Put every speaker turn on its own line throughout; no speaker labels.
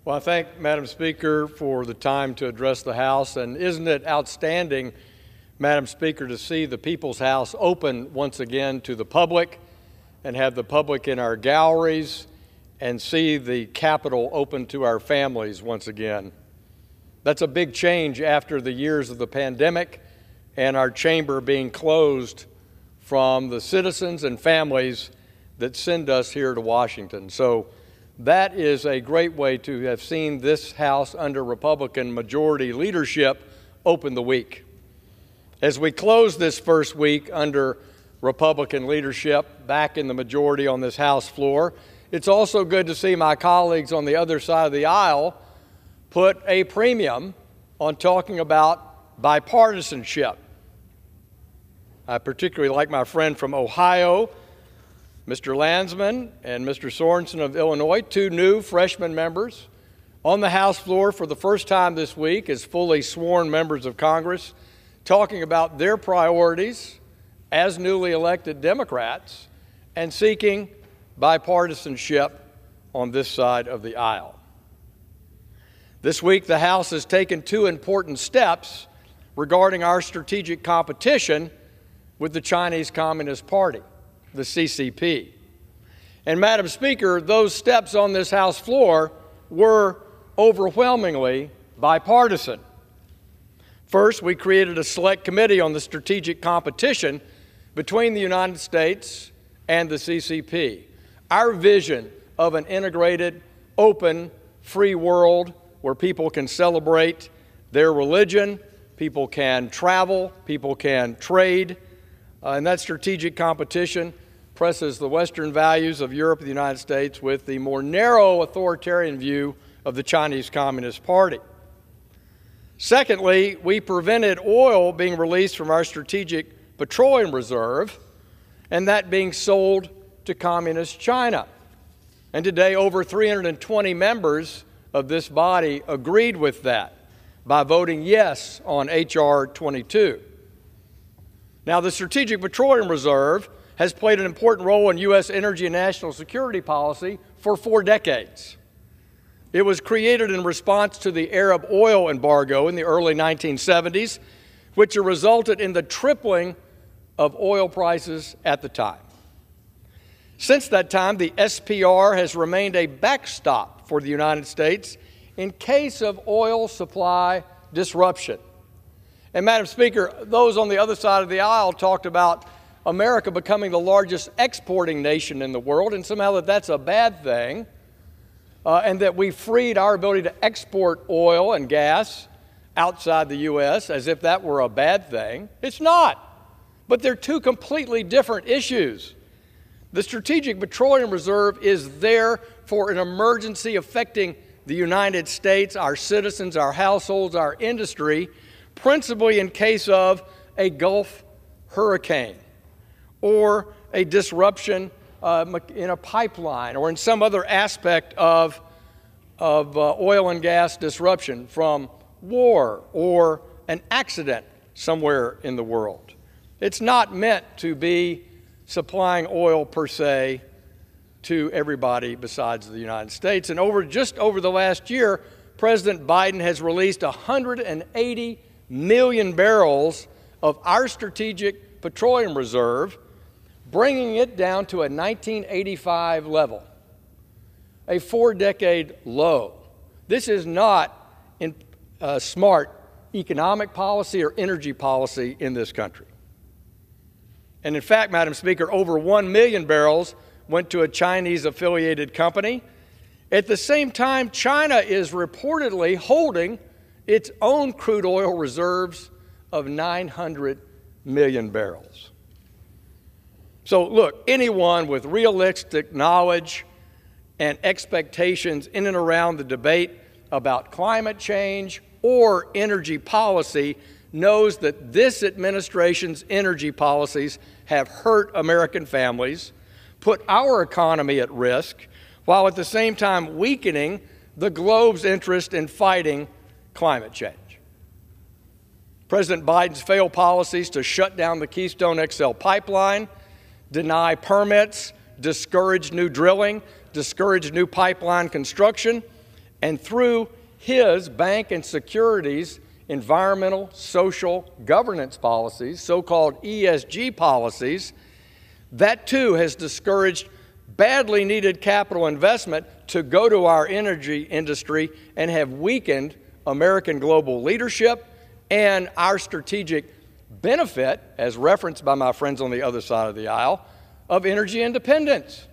Well, I thank Madam Speaker for the time to address the House, and isn't it outstanding, Madam Speaker, to see the People's House open once again to the public and have the public in our galleries and see the Capitol open to our families once again. That's a big change after the years of the pandemic and our chamber being closed from the citizens and families that send us here to Washington. So that is a great way to have seen this House under Republican majority leadership open the week. As we close this first week under Republican leadership back in the majority on this House floor, it's also good to see my colleagues on the other side of the aisle put a premium on talking about bipartisanship. I particularly like my friend from Ohio, Mr. Landsman, and Mr. Sorensen of Illinois, two new freshman members on the House floor for the first time this week as fully sworn members of Congress, talking about their priorities as newly elected Democrats and seeking bipartisanship on this side of the aisle. This week, the House has taken two important steps regarding our strategic competition with the Chinese Communist Party, the CCP. And Madam Speaker, those steps on this House floor were overwhelmingly bipartisan. First, we created a select committee on the strategic competition between the United States and the CCP. Our vision of an integrated, open, free world where people can celebrate their religion, people can travel, people can trade, and that strategic competition presses the Western values of Europe and the United States with the more narrow authoritarian view of the Chinese Communist Party. Secondly, we prevented oil being released from our strategic petroleum reserve and that being sold to Communist China. And today, over 320 members of this body agreed with that by voting yes on H.R. 22. Now, the Strategic Petroleum Reserve has played an important role in U.S. energy and national security policy for 4 decades. It was created in response to the Arab oil embargo in the early 1970s, which resulted in the tripling of oil prices at the time. Since that time, the SPR has remained a backstop for the United States in case of oil supply disruption. And Madam Speaker, those on the other side of the aisle talked about America becoming the largest exporting nation in the world, and somehow that's a bad thing, and that we freed our ability to export oil and gas outside the U.S. as if that were a bad thing. It's not. But they're two completely different issues. The Strategic Petroleum Reserve is there for an emergency affecting the United States, our citizens, our households, our industry, principally in case of a Gulf hurricane or a disruption in a pipeline or in some other aspect of oil and gas disruption from war or an accident somewhere in the world. It's not meant to be supplying oil per se to everybody besides the United States. And just over the last year, President Biden has released 180 million barrels of our Strategic Petroleum Reserve, bringing it down to a 1985 level, a 4-decade low. This is not smart economic policy or energy policy in this country. And in fact, Madam Speaker, over 1 million barrels went to a Chinese-affiliated company. At the same time, China is reportedly holding its own crude oil reserves of 900 million barrels. So look, anyone with realistic knowledge and expectations in and around the debate about climate change or energy policy knows that this administration's energy policies have hurt American families, put our economy at risk, while at the same time weakening the globe's interest in fighting climate change. President Biden's failed policies to shut down the Keystone XL pipeline, deny permits, discourage new drilling, discourage new pipeline construction, And through his bank and securities environmental, social governance policies, so-called ESG policies, that too has discouraged badly needed capital investment to go to our energy industry and have weakened American global leadership and our strategic benefit, as referenced by my friends on the other side of the aisle, of energy independence.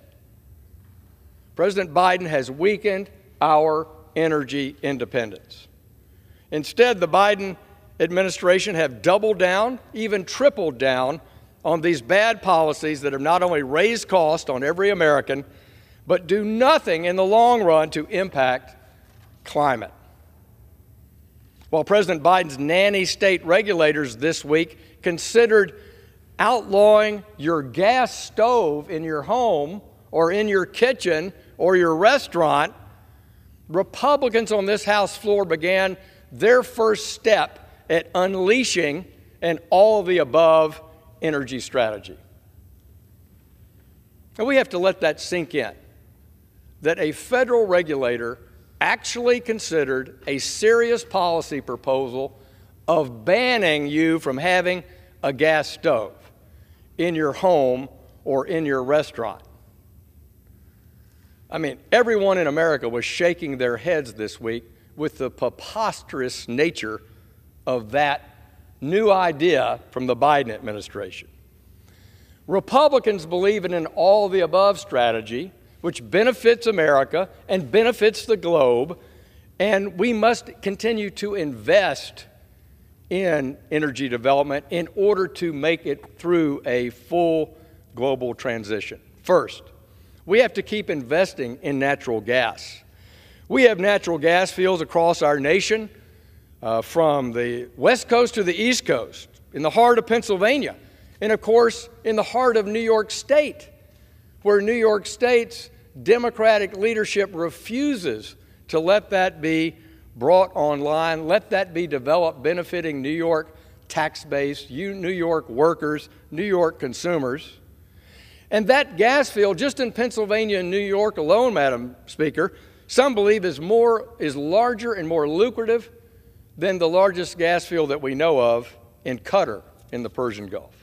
President Biden has weakened our energy independence. Instead, the Biden administration have doubled down, even tripled down, on these bad policies that have not only raised costs on every American, but do nothing in the long run to impact climate. While President Biden's nanny state regulators this week considered outlawing your gas stove in your home or in your kitchen or your restaurant, Republicans on this House floor began their first step at unleashing an all-of-the-above energy strategy. And we have to let that sink in, that a federal regulator actually considered a serious policy proposal of banning you from having a gas stove in your home or in your restaurant. I mean, everyone in America was shaking their heads this week with the preposterous nature of that new idea from the Biden administration. Republicans believe in an all-of-the-above strategy, which benefits America and benefits the globe, and we must continue to invest in energy development in order to make it through a full global transition. First, we have to keep investing in natural gas. We have natural gas fields across our nation, from the West Coast to the East Coast, in the heart of Pennsylvania, and of course, in the heart of New York State, where New York State's Democratic leadership refuses to let that be brought online, let that be developed, benefiting New York tax base, New York workers, New York consumers. And that gas field, just in Pennsylvania and New York alone, Madam Speaker, some believe is larger and more lucrative than the largest gas field that we know of in Qatar in the Persian Gulf.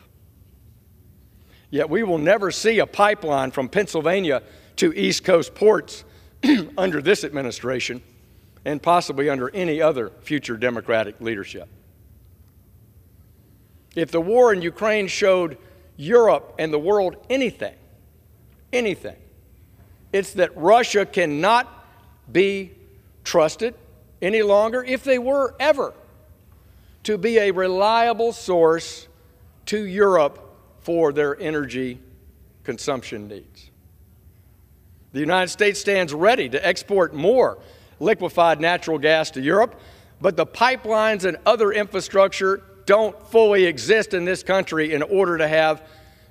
Yet we will never see a pipeline from Pennsylvania to East Coast ports under this administration and possibly under any other future Democratic leadership. If the war in Ukraine showed Europe and the world anything, it's that Russia cannot be trusted any longer, if they were ever, to be a reliable source to Europe for their energy consumption needs. The United States stands ready to export more liquefied natural gas to Europe, but the pipelines and other infrastructure don't fully exist in this country in order to have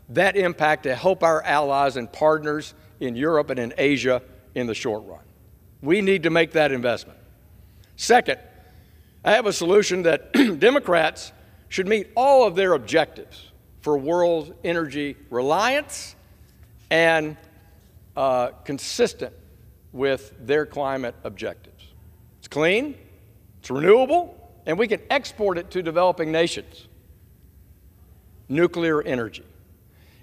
that impact to help our allies and partners in Europe and in Asia in the short run. We need to make that investment. Second, I have a solution that Democrats should meet all of their objectives for world energy reliance and consistent with their climate objectives. It's clean, it's renewable, and we can export it to developing nations. Nuclear energy.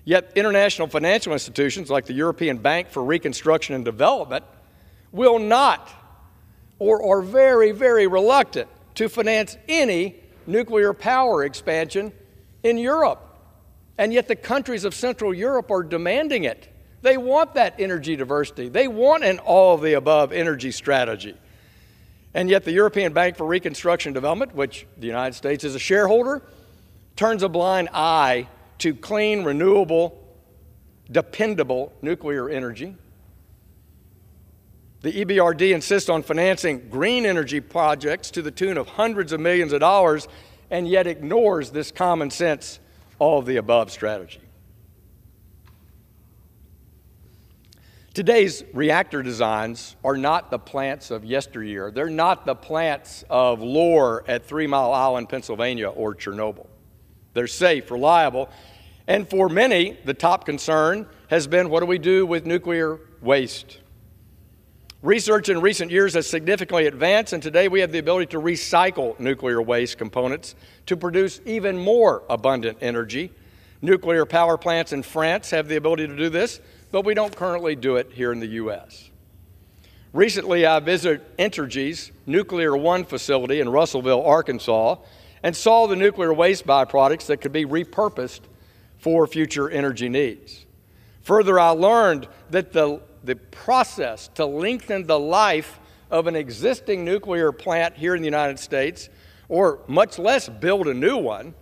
Yet international financial institutions like the European Bank for Reconstruction and Development will not, or are very, very reluctant to finance any nuclear power expansion in Europe. And yet the countries of Central Europe are demanding it. They want that energy diversity. They want an all-of-the-above energy strategy. And yet the European Bank for Reconstruction and Development, which the United States is a shareholder, turns a blind eye to clean, renewable, dependable nuclear energy. The EBRD insists on financing green energy projects to the tune of hundreds of millions of dollars, and yet ignores this common sense, all-of-the-above strategy. Today's reactor designs are not the plants of yesteryear. They're not the plants of Lohr at 3 Mile Island, Pennsylvania, or Chernobyl. They're safe, reliable, and for many, the top concern has been, what do we do with nuclear waste? Research in recent years has significantly advanced, and today we have the ability to recycle nuclear waste components to produce even more abundant energy. Nuclear power plants in France have the ability to do this, but we don't currently do it here in the U.S. Recently, I visited Entergy's Nuclear One facility in Russellville, Arkansas, and saw the nuclear waste byproducts that could be repurposed for future energy needs. Further, I learned that the process to lengthen the life of an existing nuclear plant here in the United States, or much less build a new one,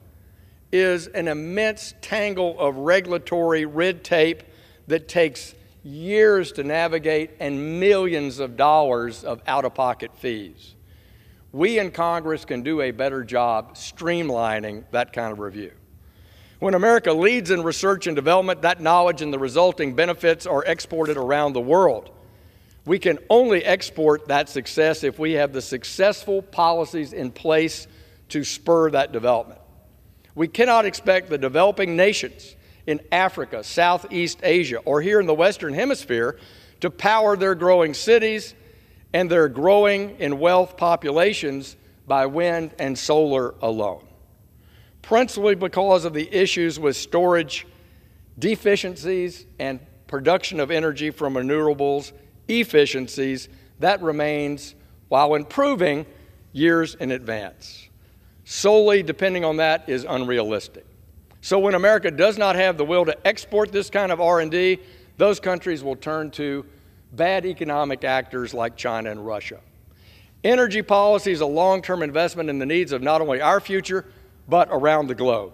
is an immense tangle of regulatory red tape that takes years to navigate and millions of dollars of out-of-pocket fees. We in Congress can do a better job streamlining that kind of review. When America leads in research and development, that knowledge and the resulting benefits are exported around the world. We can only export that success if we have the successful policies in place to spur that development. We cannot expect the developing nations in Africa, Southeast Asia, or here in the Western Hemisphere to power their growing cities and their growing in wealth populations by wind and solar alone. Principally because of the issues with storage, deficiencies, and production of energy from renewables, efficiencies, that remains, while improving, years in advance. Solely depending on that is unrealistic. So when America does not have the will to export this kind of R&D, those countries will turn to bad economic actors like China and Russia. Energy policy is a long-term investment in the needs of not only our future, but around the globe.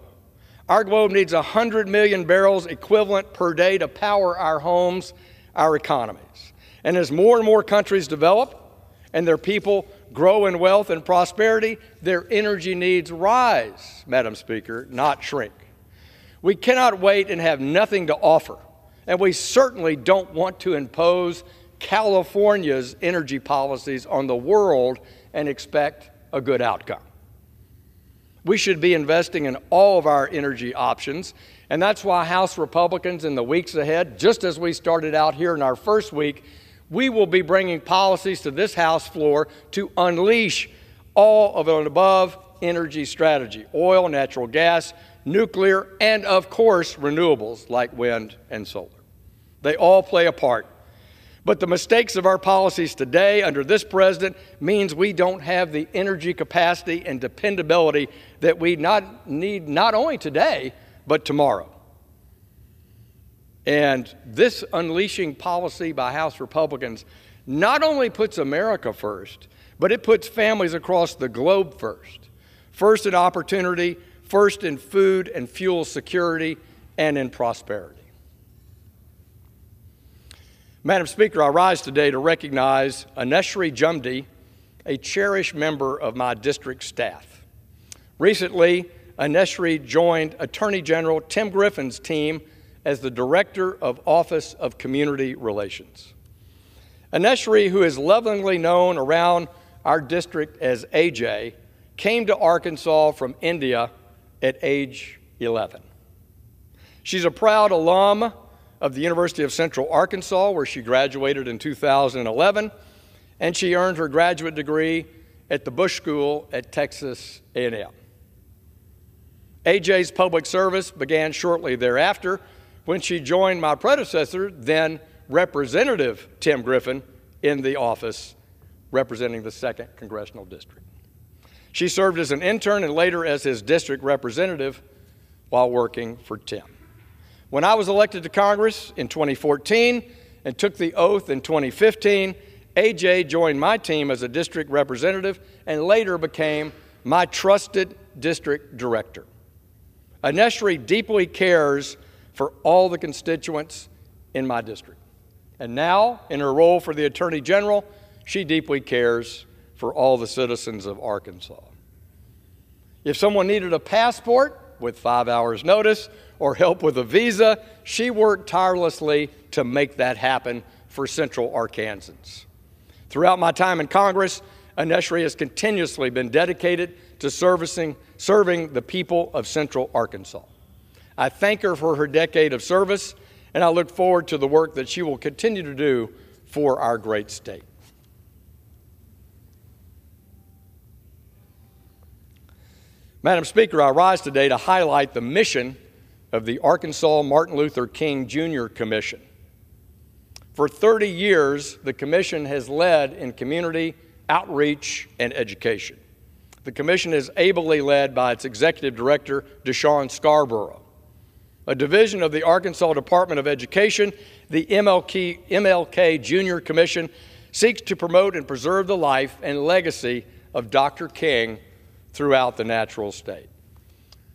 Our globe needs 100 million barrels equivalent per day to power our homes, our economies. And as more and more countries develop and their people grow in wealth and prosperity, their energy needs rise, Madam Speaker, not shrink. We cannot wait and have nothing to offer, and we certainly don't want to impose California's energy policies on the world and expect a good outcome. We should be investing in all of our energy options, and that's why House Republicans in the weeks ahead, just as we started out here in our first week, we will be bringing policies to this House floor to unleash all of an above energy strategy: oil, natural gas, nuclear, and of course, renewables like wind and solar. They all play a part. But the mistakes of our policies today under this president means we don't have the energy capacity and dependability that we need not only today, but tomorrow. And this unleashing policy by House Republicans not only puts America first, but it puts families across the globe first. First in opportunity, first in food and fuel security, and in prosperity. Madam Speaker, I rise today to recognize Aneshri Jumdi, a cherished member of my district staff. Recently, Aneshri joined Attorney General Tim Griffin's team as the Director of Office of Community Relations. Aneshri, who is lovingly known around our district as AJ, came to Arkansas from India at age 11. She's a proud alum of the University of Central Arkansas, where she graduated in 2011, and she earned her graduate degree at the Bush School at Texas A&M. AJ's public service began shortly thereafter when she joined my predecessor, then Representative Tim Griffin, in the office representing the 2nd Congressional District. She served as an intern and later as his district representative while working for Tim. When I was elected to Congress in 2014 and took the oath in 2015, AJ joined my team as a district representative and later became my trusted district director. Aneshri deeply cares for all the constituents in my district. And now, in her role for the Attorney General, she deeply cares for all the citizens of Arkansas. If someone needed a passport with 5 hours' notice or help with a visa, she worked tirelessly to make that happen for Central Arkansans. Throughout my time in Congress, Aneshri has continuously been dedicated to serving the people of Central Arkansas. I thank her for her decade of service, and I look forward to the work that she will continue to do for our great state. Madam Speaker, I rise today to highlight the mission of the Arkansas Martin Luther King Jr. Commission. For 30 years, the Commission has led in community outreach and education. The Commission is ably led by its Executive Director, Deshaun Scarborough. A division of the Arkansas Department of Education, the MLK Jr. Commission seeks to promote and preserve the life and legacy of Dr. King throughout the natural state.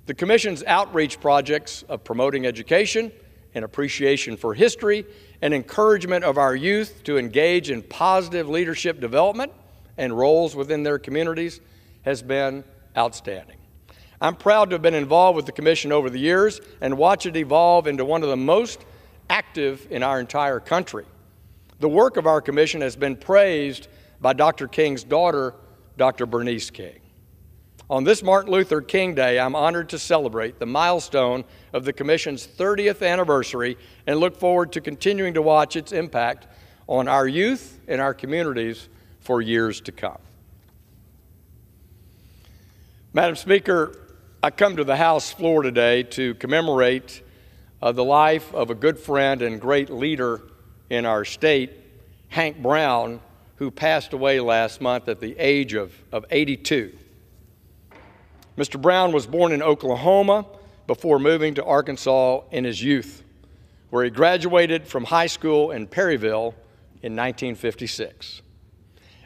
The Commission's outreach projects of promoting education and appreciation for history and encouragement of our youth to engage in positive leadership development and roles within their communities has been outstanding. I'm proud to have been involved with the Commission over the years and watch it evolve into one of the most active in our entire country. The work of our Commission has been praised by Dr. King's daughter, Dr. Bernice King. On this Martin Luther King Day, I'm honored to celebrate the milestone of the Commission's 30th anniversary and look forward to continuing to watch its impact on our youth and our communities for years to come. Madam Speaker, I come to the House floor today to commemorate the life of a good friend and great leader in our state, Hank Brown, who passed away last month at the age of 82. Mr. Brown was born in Oklahoma before moving to Arkansas in his youth, where he graduated from high school in Perryville in 1956.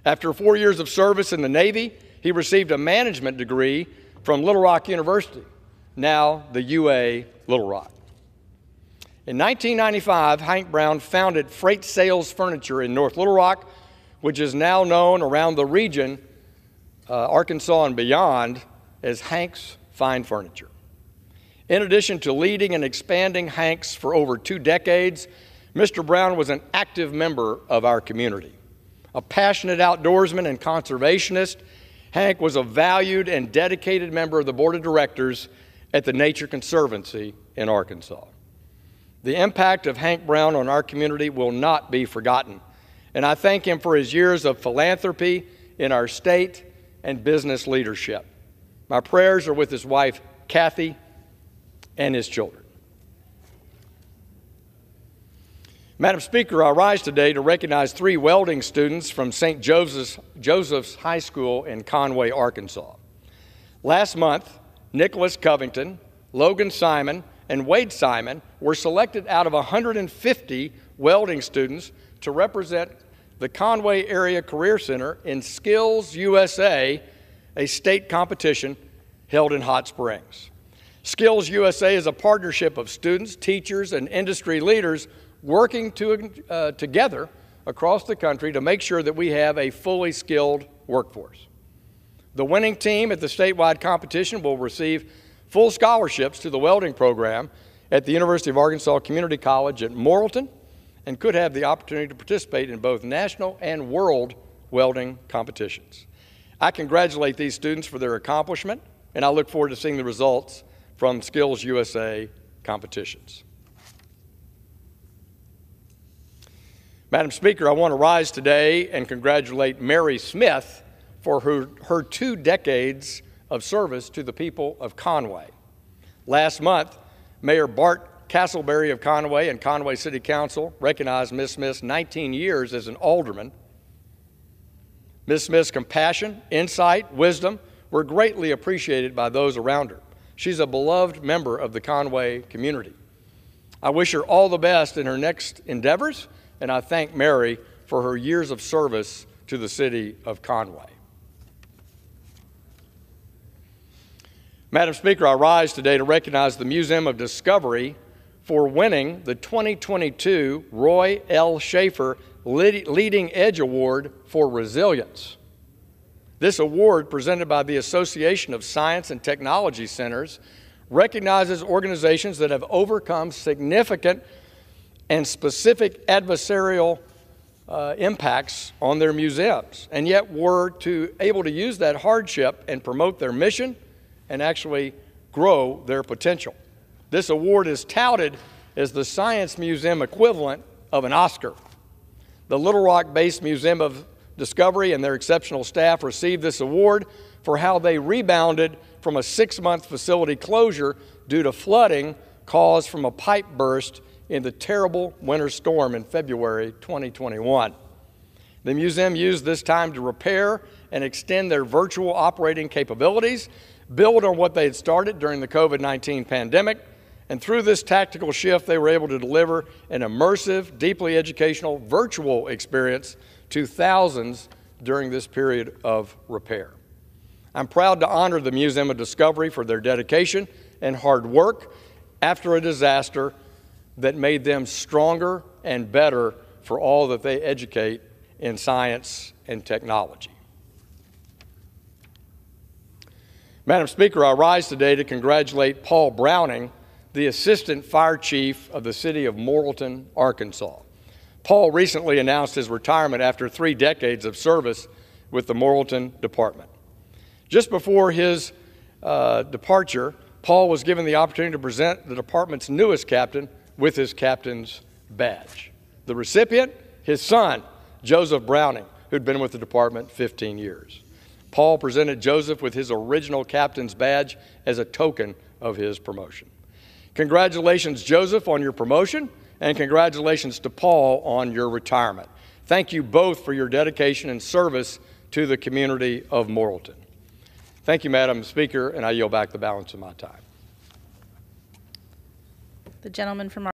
After 4 years of service in the Navy, he received a management degree from Little Rock University, now the UA Little Rock. In 1995, Hank Brown founded Freight Sales Furniture in North Little Rock, which is now known around the region, Arkansas and beyond, as Hank's Fine Furniture. In addition to leading and expanding Hank's for over 2 decades, Mr. Brown was an active member of our community. A passionate outdoorsman and conservationist, Hank was a valued and dedicated member of the Board of Directors at the Nature Conservancy in Arkansas. The impact of Hank Brown on our community will not be forgotten, and I thank him for his years of philanthropy in our state and business leadership. My prayers are with his wife, Kathy, and his children. Madam Speaker, I rise today to recognize 3 welding students from St. Joseph's High School in Conway, Arkansas. Last month, Nicholas Covington, Logan Simon, and Wade Simon were selected out of 150 welding students to represent the Conway Area Career Center in Skills USA, a state competition held in Hot Springs. Skills USA is a partnership of students, teachers, and industry leaders working together across the country to make sure that we have a fully skilled workforce. The winning team at the statewide competition will receive full scholarships to the welding program at the University of Arkansas Community College at Morrilton and could have the opportunity to participate in both national and world welding competitions. I congratulate these students for their accomplishment, and I look forward to seeing the results from Skills USA competitions. Madam Speaker, I want to rise today and congratulate Mary Smith for her 2 decades of service to the people of Conway. Last month, Mayor Bart Castleberry of Conway and Conway City Council recognized Ms. Smith's 19 years as an alderman. Ms. Smith's compassion, insight, wisdom were greatly appreciated by those around her. She's a beloved member of the Conway community. I wish her all the best in her next endeavors, and I thank Mary for her years of service to the city of Conway. Madam Speaker, I rise today to recognize the Museum of Discovery for winning the 2022 Roy L. Schaefer Leading Edge Award for Resilience. This award, presented by the Association of Science and Technology Centers, recognizes organizations that have overcome significant and specific adversarial impacts on their museums, and yet were able to use that hardship and promote their mission and actually grow their potential. This award is touted as the Science Museum equivalent of an Oscar. The Little Rock-based Museum of Discovery and their exceptional staff received this award for how they rebounded from a 6-month facility closure due to flooding caused from a pipe burst in the terrible winter storm in February 2021. The museum used this time to repair and extend their virtual operating capabilities, build on what they had started during the COVID-19 pandemic, and through this tactical shift, they were able to deliver an immersive, deeply educational virtual experience to thousands during this period of repair. I'm proud to honor the Museum of Discovery for their dedication and hard work after a disaster that made them stronger and better for all that they educate in science and technology. Madam Speaker, I rise today to congratulate Paul Browning, the Assistant Fire Chief of the city of Morrilton, Arkansas. Paul recently announced his retirement after 3 decades of service with the Morrilton Department. Just before his departure, Paul was given the opportunity to present the department's newest captain with his captain's badge. The recipient, his son, Joseph Browning, who'd been with the department 15 years. Paul presented Joseph with his original captain's badge as a token of his promotion. Congratulations, Joseph, on your promotion, and congratulations to Paul on your retirement. Thank you both for your dedication and service to the community of Morrilton. Thank you, Madam Speaker, and I yield back the balance of my time.
The gentleman from